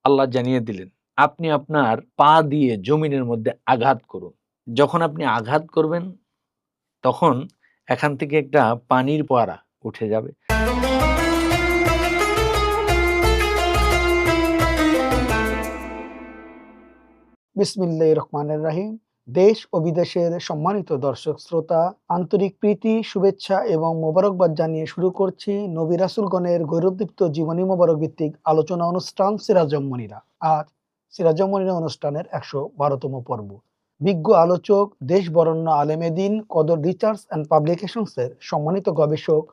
আল্লাহ জানিয়ে দিলেন, আপনি আপনার পা দিয়ে জমিনের মধ্যে আঘাত করুন। যখন আপনি আঘাত করবেন, তখন এখান থেকে একটা পানির ফোয়ারা উঠে যাবে। বিসমিল্লাহির রহমানির রহিম। দেশ ও বিদেশের সম্মানিত দর্শক শ্রোতা, আন্তরিক প্রীতি, শুভেচ্ছা এবং মোবারকবাদ জানিয়ে শুরু করছি নবী রাসূলগণের গৌরবদীপ্ত জীবনী মোবারক ভিত্তিক আলোচনা অনুষ্ঠান সিরাজুম মুনিরা। আজ সিরাজুম মুনিরা অনুষ্ঠানের ১১২তম পর্ব। বিজ্ঞ আলোচক, দেশ বরেণ্য আলেমে দ্বীন, কদর রিসার্চ অ্যান্ড পাবলিকেশনসের সম্মানিত গবেষক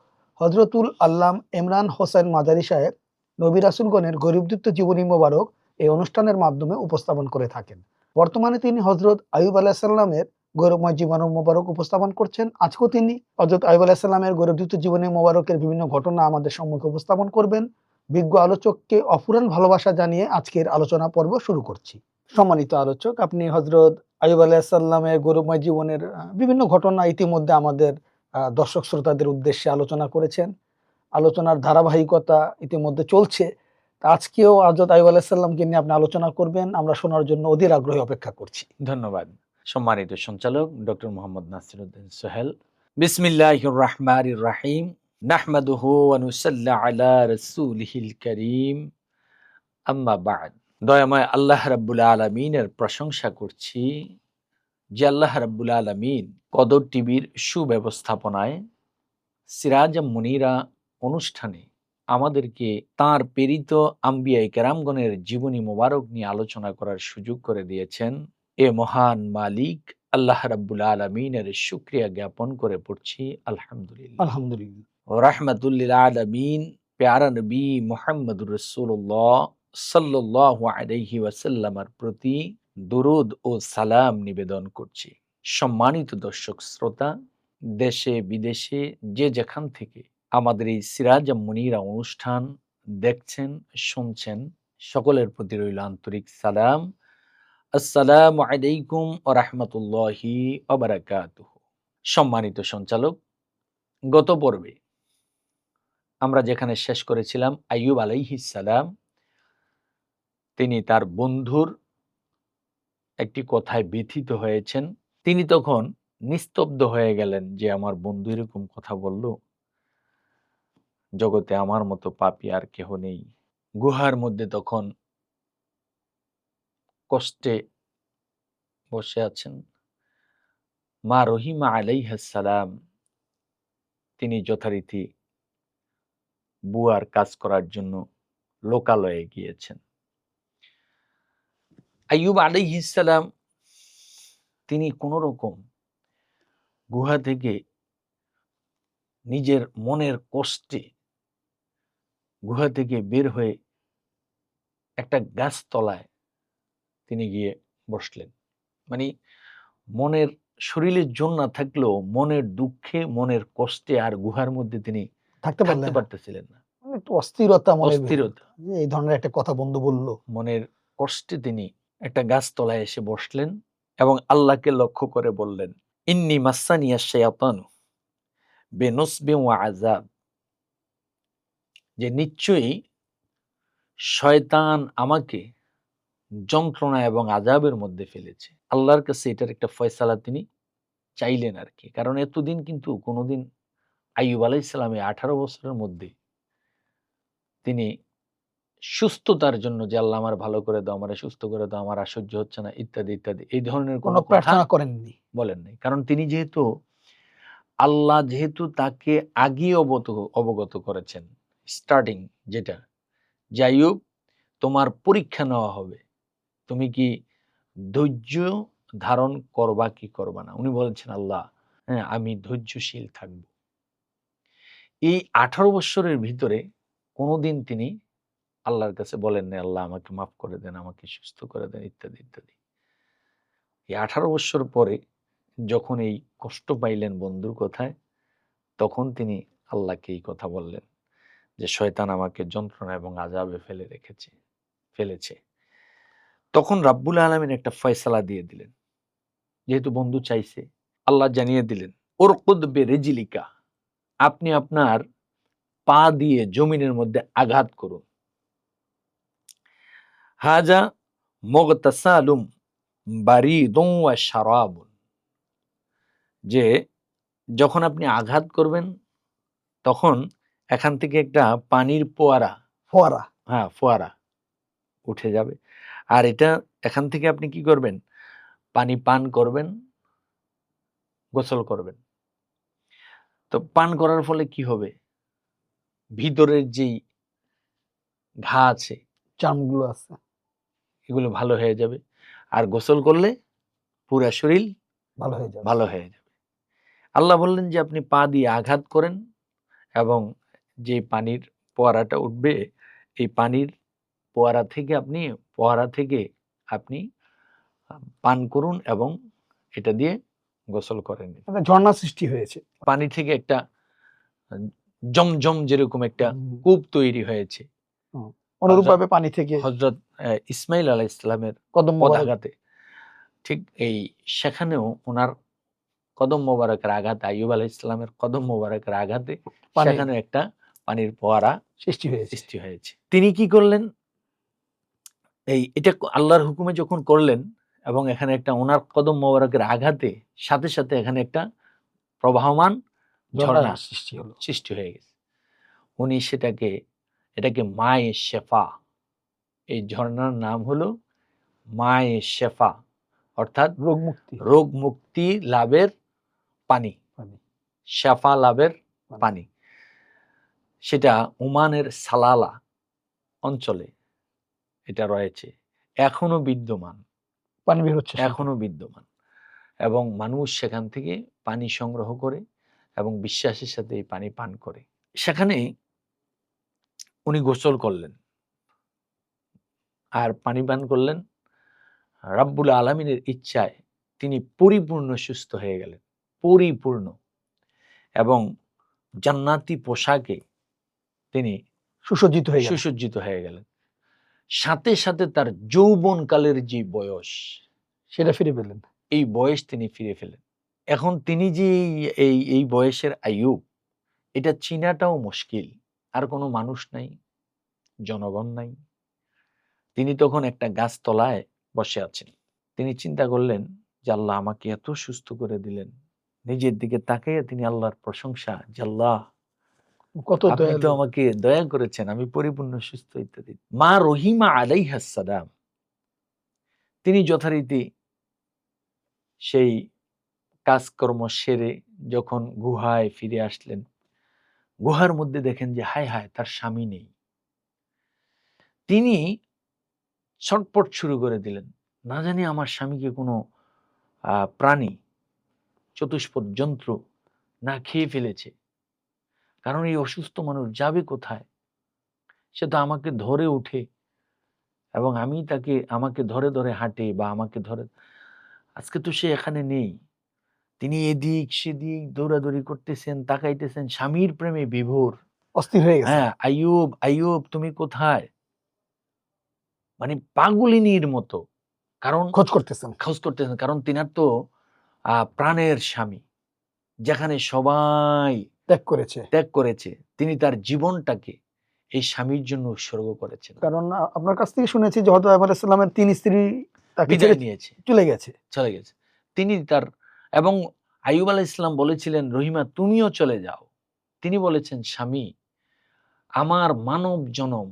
হযরতুল আল্লাম ইমরান হোসেন মাদারী সাহেব নবী রাসূলগণের গৌরবদীপ্ত জীবনী মোবারক এই অনুষ্ঠানের মাধ্যমে উপস্থাপন করে থাকেন। বর্তমানে তিনি হযরত আইয়ুব আলাইহিস সালামের গৌরবময় জীবনী মোবারক উপস্থাপন করছেন। আজকেও তিনি হযরত আইয়ুব আলাইহিস সালামের গৌরবদীপ্ত জীবনী মোবারকের বিভিন্ন ঘটনা আমাদের সম্মুখে উপস্থাপন করবেন। বিজ্ঞ আলোচককে অফুরান ভালোবাসা জানিয়ে আজকের আলোচনা পর্ব শুরু করছি। সম্মানিত আলোচক, আপনি হযরত আইয়ুব আলাইহিস সালামের গৌরবময় জীবনের বিভিন্ন ঘটনা ইতিমধ্যে আমাদের দর্শক শ্রোতাদের উদ্দেশ্যে আলোচনা করেছেন। আলোচনার ধারাবাহিকতা ইতিমধ্যে চলছে। আজকেও হযরত আইয়ুব আলাইহিস সালামকে নিয়ে আপনি আলোচনা করবেন। আমরা শোনার জন্য অধীর আগ্রহে অপেক্ষা করছি। ধন্যবাদ। সম্মানিত সঞ্চালক ডক্টর মোহাম্মদ নাসিরউদ্দিন সোহেল। বিসমিল্লাহির রাহমানির রাহিম। নাহমাদুহু ওয়া নুসাল্লি আলা রাসূলিহিল কারীম। আম্মা বা'দ। দয়াময় আল্লাহ রাব্বুল আলামিনের প্রশংসা করছি, যে আল্লাহ রাব্বুল আলামিন কদর টিভির সুব্যবস্থাপনায় সিরাজুম মুনিরা অনুষ্ঠানে আমাদেরকে তাঁর প্রেরিত আম্বিয়ায়ে কেরামগণের জীবনী মোবারক নিয়ে আলোচনা করার সুযোগ করে দিয়েছেন। এ মহান মালিক আল্লাহ রাব্বুল আলামিনের শুকরিয়া জ্ঞাপন করে পড়ছি আলহামদুলিল্লাহ। আলহামদুলিল্লাহ। রাহমাতুল লিল আলামিন প্যারা নবী মুহাম্মদুর রাসূলুল্লাহ সাল্লাল্লাহু আলাইহি ওয়াসাল্লামের প্রতি দুরূদ ও সালাম নিবেদন করছি। সম্মানিত দর্শক শ্রোতা, দেশে বিদেশে যে যেখান থেকে আমাদের এই সিরাজুম মুনিরা অনুষ্ঠান দেখছেন, শুনছেন, সকলের প্রতি রইল আন্তরিক সালাম। আসসালামু আলাইকুম ওয়া রাহমাতুল্লাহি ওয়া বারাকাতুহু। সম্মানিত সঞ্চালক, গত পর্বে আমরা যেখানে শেষ করেছিলাম, আইয়ুব আলাইহিস সালাম তিনি তার বন্ধুর একটি কথায় ব্যথিত হয়েছেন। তিনি তখন নিস্তব্ধ হয়ে গেলেন যে আমার বন্ধু এরকম কথা বলল, জগতে আমার মতো পাপী আর কেহ নেই। গুহার মধ্যে তখন কষ্টে বসে আছেন। মা রহিমা আলাইহিস সালাম তিনি যথারীতি বুয়ার কাজ করার জন্য লোকালয়ে গিয়েছেন। আইয়ুব আলাইহিস সালাম তিনি কোনো রকম গুহা থেকে নিজের মনের কষ্টে গুহা থেকে বের হয়ে একটা গাছতলায় তিনি গিয়ে বসলেন। মানে মনের শরীরের জোর না থাকলেও মনের দুঃখে, মনের কষ্টে আর গুহার মধ্যে তিনি থাকতে থাকতে পারলেন না। পারতেছিলেন না। একটু অস্থিরতা মনের ভেতর। অস্থিরতা, যে এই ধরনের একটা কথা বন্ধু বলল। মনের কষ্টে তিনি একটা গাছতলায় এসে বসলেন এবং আল্লাহকে লক্ষ্য করে বললেন, ইন্নী মাসানিয়াশ শায়াতানু বিনুসবিন ওয়া আযাব, যে নিশ্চয়ই শয়তান আমাকে যন্ত্রণা এবং আযাবের মধ্যে ফেলেছে। আল্লাহর কাছে এটার একটা ফয়সালা তিনি চাইলেন আরকি। কারণ এতদিন কিন্তু কোনোদিন আইয়ুব আলাইহিস সালামের ১৮ বছরের মধ্যে তিনি সুস্থতার জন্য যে আল্লাহ আমার ভালো করে দাও, আমারে সুস্থ করে দাও, আমার আর সহ্য হচ্ছে না ইত্যাদি, ইত্যাদি এই ধরনের কোন কোনো কথা প্রার্থনা করেননি। বলেন নাই। কারণ তিনি যেহেতু আল্লাহ যেহেতু তাকে আগেই অবগত করেছেন, স্টার্টিং যেটা, যে আইয়ুব তোমার পরীক্ষা নেওয়া হবে। তুমি কি ধৈর্য ধারণ করবা কি করবা না? উনি বলেছেন, আল্লাহ হ্যাঁ, আমি ধৈর্যশীল থাকব। এই ১৮ বৎসরের ভিতরে কোনোদিন তিনি আল্লাহর কাছে বলেন নাই, আল্লাহ আমাকে মাফ করে দেন, আমাকে সুস্থ করে দেন ইত্যাদি, ইত্যাদি। এই ১৮ বৎসর পরে যখন এই কষ্ট পাইলেন বন্ধুর কথায়, তখন তিনি আল্লাহকে এই কথা বললেন যে শয়তান আমাকে যন্ত্রণা এবং আযাবে ফেলেছে। তখন রাব্বুল আলামিন একটা ফয়সালা দিয়ে দিলেন। যেহেতু বন্ধু চাইছে, আল্লাহ জানিয়ে দিলেন, উরকুদ বিরিজলিকা, আপনি আপনার পা দিয়ে জমিনের মধ্যে আঘাত করুন। হাজা মুগতাসালুম বারিদুন ওয়া শারাবুন, যে যখন আপনি আঘাত করবেন তখন এখান থেকে একটা পানির ফোয়ারা। ফোয়ারা উঠে যাবে। আর এটা এখান থেকে আপনি কি করবেন? পানি পান করবেন, গোসল করবেন। তো পান করার ফলে কি হবে? ভিতরের যেই ঘা আছে চামগুলো আছে এগুলো ভালো হয়ে যাবে। আর গোসল করলে পুরা শরীর ভালো হয়ে যাবে। ভালো হয়ে যাবে। আল্লাহ বললেন যে আপনি পা দিয়ে আঘাত করেন এবং যে পানির ফোয়ারাটা উঠবে, এই পানির ফোয়ারা থেকে আপনি পান করুন এবং এটা দিয়ে গোসল করে নিন। একটা ঝর্ণা সৃষ্টি হয়েছে। পানি থেকে একটা জমজম যেরকম একটা কূপ তৈরি হয়েছে, অনুরূপভাবে পানি থেকে হযরত ইসমাইল আলাইহিস সালামের কদম মোবারক পদাঘাতে, ঠিক এই সেখানেও ওনার কদম মোবারকের আঘাতে, আইয়ুব আলাইহিস সালামের কদম মোবারকের আঘাতে পানি সেখানে একটা পানির ফোয়ারা সৃষ্টি হয়েছে। সৃষ্টি হয়েছে। তিনি কি করলেন? এটা আল্লাহর হুকুমে যখন করলেন এবং এখানে একটা ওনার কদম মোবারকের আঘাতে সাথে সাথে এখানে একটা প্রবাহমান ঝর্ণা সৃষ্টি হলো। সৃষ্টি হয়ে গেছে। উনি এটাকে মায়ে শেফা, এই ঝর্ণার নাম হলো মায়ে শেফা, অর্থাৎ রোগ মুক্তি লাভের পানি, শেফা লাভের পানি। সেটা ওমানের সালালা অঞ্চলে এটা রয়েছে, এখনো বিদ্যমান, পানি বের হচ্ছে এখনো বিদ্যমান, এবং মানুষ সেখান থেকে পানি সংগ্রহ করে এবং বিশ্বাসের সাথে এই পানি পান করে। সেখানে উনি গোসল করলেন আর পানি পান করলেন। রাব্বুল আলামিনের ইচ্ছায় তিনি পরিপূর্ণ সুস্থ হয়ে গেলেন, পরিপূর্ণ, এবং জান্নাতি পোশাকে তিনি সুসজ্জিত হয়ে গেলেন। সাথে সাথে তার যৌবনকালের যে বয়স সেটা ফিরে পেলেন। এই বয়স তিনি ফিরে পেলেন। এখন তিনি যে এই বয়সের আইয়ুব, এটা চিনাটাও মুশকিল। আর কোনো মানুষ নাই, জনগণ নাই। তিনি তখন একটা গাছতলায় বসে আছেন। তিনি চিন্তা করলেন যে আল্লাহ আমাকে এত সুস্থ করে দিলেন। নিজের দিকে তাকাইয়া তিনি আল্লাহর প্রশংসা, যে আল্লাহ আপনি তো আমাকে দয়া করেছেন, আমি পরিপূর্ণ সুস্থ, ইত্যাদি। মা রহিমা আলাইহাস সালাম, তিনি যথারীতি সেই কাজকর্ম সেরে যখন গুহায় ফিরে আসলেন, গুহার মধ্যে দেখেন যে হায় হায় তার স্বামী নেই। তিনি ছটপট শুরু করে দিলেন, না জানি আমার স্বামীকে কোনো প্রাণী, চতুষ্পদ জন্তু না খেয়ে ফেলেছে। কারণ এই অসুস্থ মানুষ যাবে কোথায়? সে তো আমাকে ধরে উঠে এবং আমি তাকে, আমাকে ধরে ধরে হাঁটে বা আমাকে ধরে, আজকে তো সে এখানে নেই। তিনি এদিক সেদিক দৌড়াদৌড়ি করতেছেন, তাকাইতেছেন, স্বামীর প্রেমে বিভোর, অস্থির হয়ে গেছে। হ্যাঁ, আইয়ুব আইয়ুব তুমি কোথায়, মানে পাগলিনীর মতো, কারণ খোঁজ করতেছেন। কারণ তিনার তো প্রাণের স্বামী, যেখানে সবাই ত্যাগ করেছে, তিনি তার জীবনটাকে এই স্বামীর জন্য উৎসর্গ করেছেন। কারণ আপনার কাছ থেকে শুনেছি যে হযরত আইয়ুব আলাইহিস সালামের 3 স্ত্রী তাকে ছেড়ে নিয়েছে, চলে গেছে। তিনি তার, এবং আইয়ুব আলাইহিস সালাম বলেছিলেন, রহিমা তুমিও চলে যাও। তিনি বলেছেন, স্বামী, আমার মানব জনম,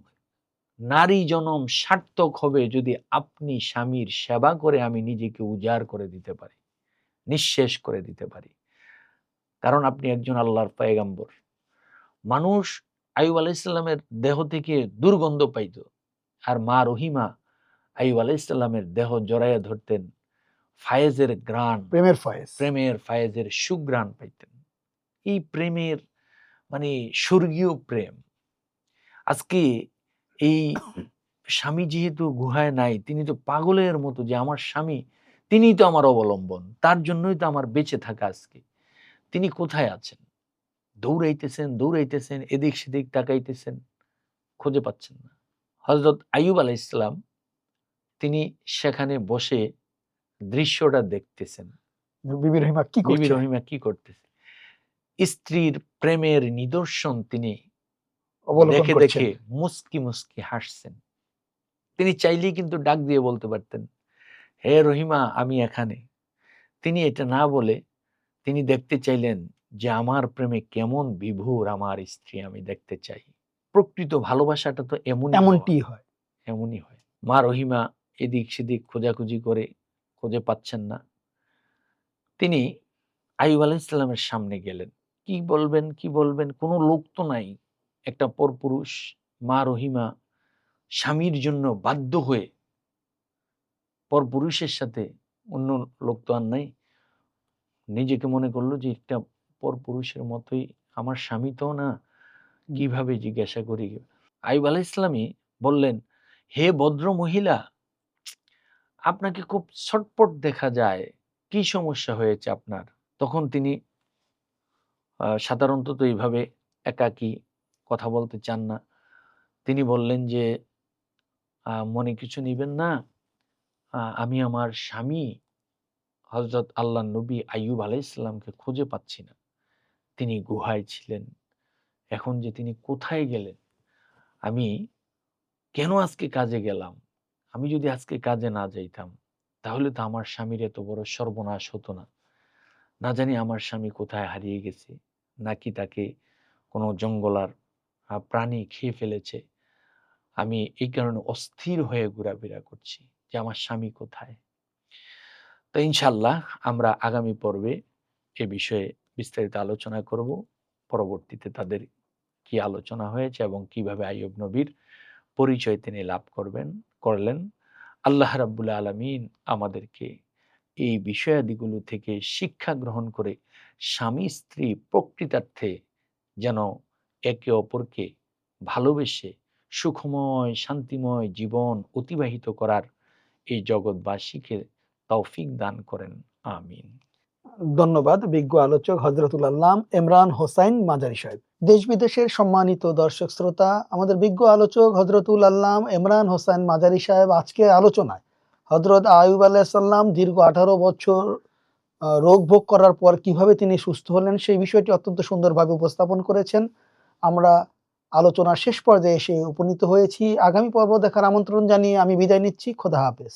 নারী জনম সার্থক হবে যদি আপনি স্বামীর সেবা করে আমি নিজেকে উজাড় করে দিতে পারি, নিঃশেষ করে দিতে পারি, কারণ আপনি একজন আল্লাহর পয়গম্বর। মানুষ আইয়ুব আলাইহিস সালামের দেহ থেকে দুর্গন্ধ পাইত, আর মা রহিমা আইয়ুব আলাইহিস সালামের দেহ জড়াইয়া ধরতেন, ফায়েজের গ্রাণ, প্রেমের ফায়েজের সুগ্রাণ পাইতেন। এই প্রেমের মানে স্বর্গীয় প্রেম। আজকে এই স্বামী যেহেতু গুহায় নাই, তিনি তো পাগলের মতো, যে আমার স্বামী, তিনিই তো আমার অবলম্বন, তার জন্যই তো আমার বেঁচে থাকা। আজকে তিনি কোথায় আছেন? দৌড়াইতেছেন, এদিক সেদিক তাকাইতেছেন, খুঁজে পাচ্ছেন না। হযরত আইয়ুব আলাইহিস সালাম তিনি সেখানে বসে দৃশ্যটা দেখতেছেন, বিবি রহিমা কি করতেছে। স্ত্রীর প্রেমের নিদর্শন তিনি দেখে মুস্কি মুস্কি হাসছেন। তিনি চাইলেই কিন্তু ডাক দিয়ে বলতে পারতেন, হে রহিমা আমি এখানে। তিনি এটা না বলে তিনি দেখতে চাইলেন যে আমার প্রেমে কেমন বিভোর আমার স্ত্রী, আমি দেখতে চাই। প্রকৃত ভালোবাসাটা তো এমনই হওয়া, এমনটি হয়। এমনই হয়। মা রহিমা এদিক সেদিক খোঁজাখুঁজি করে খুঁজে পাচ্ছেন না। তিনি আইয়ুব আলাইহিস সালামের সামনে গেলেন। কি বলবেন, কি বলবেন? কোনো লোক তো নাই। একটা পরপুরুষ মা রহিমা স্বামীর জন্য বাধ্য হয়ে পরপুরুষের সাথে, অন্য লোক তো আর নাই। নিজেকে মনে করলো যে একটা পরপুরুষের মতোই, আমার স্বামী তো না, কিভাবে জিজ্ঞাসা করি? আইয়ুব আলাইহিস সালামই বললেন, হে ভদ্র মহিলা, আপনাকে খুব ছটপট দেখা যায়। কি সমস্যা হয়েছে আপনার? তখন তিনি সাধারণত তো এইভাবে একাকী কথা বলতে চান না। তিনি বললেন যে, মনে কিছু নিবেন না। আমি আমার স্বামী হযরত আল্লাহর নবী আইয়ুব আলাইহিস সালামকে খুঁজে পাচ্ছি না। তিনি গুহায় ছিলেন। এখন যে তিনি কোথায় গেলেন? আমি কেন আজকে কাজে গেলাম? আমি যদি আজকে কাজে না যাইতাম, তাহলে তো আমার স্বামীর এত বড় সর্বনাশ হতো না। না জানি আমার স্বামী কোথায় হারিয়ে গেছে, নাকি তাকে কোনো জঙ্গলার প্রাণী খেয়ে ফেলেছে। আমি এই কারণে অস্থির হয়ে ঘোরাফেরা করছি যে আমার স্বামী কোথায়? তো ইনশাআল্লাহ আমরা আগামী পর্বে এ বিষয়ে বিস্তারিত আলোচনা করব। পরবর্তীতে তাদের কি আলোচনা হয়েছে এবং কিভাবে আইয়ুব নবীর পরিচয় তিনি লাভ করলেন। আল্লাহ রাব্বুল আলামিন আমাদেরকে এই বিষয়াদিগুলো থেকে শিক্ষা গ্রহণ করে স্বামী স্ত্রী প্রকৃতার্থে যেন একে অপরকে ভালোবেসে সুখময় শান্তিময় জীবন অতিবাহিত করার এই জগৎবাসীকে তৌফিক দান করেন। আমিন। ধন্যবাদ বিজ্ঞ আলোচক হযরতুল আল্লাম ইমরান হোসাইন মাজারি সাহেব। দেশ বিদেশের সম্মানিত দর্শক শ্রোতা, আমাদের বিজ্ঞ আলোচক হযরতুল আল্লাম ইমরান হোসাইন মাজারি সাহেব আজকের আলোচনায় হযরত আইয়ুব আলাইহিস সালাম দীর্ঘ 18 বছর রোগ ভোগ করার পর কিভাবে তিনি সুস্থ হলেন সেই বিষয়টি অত্যন্ত সুন্দরভাবে উপস্থাপন করেছেন। আমরা আলোচনার শেষ পর্যায়ে এসে উপনীত হয়েছি। আগামী পর্ব দেখার আমন্ত্রণ জানিয়ে আমি বিদায় নিচ্ছি। খোদা হাফেজ।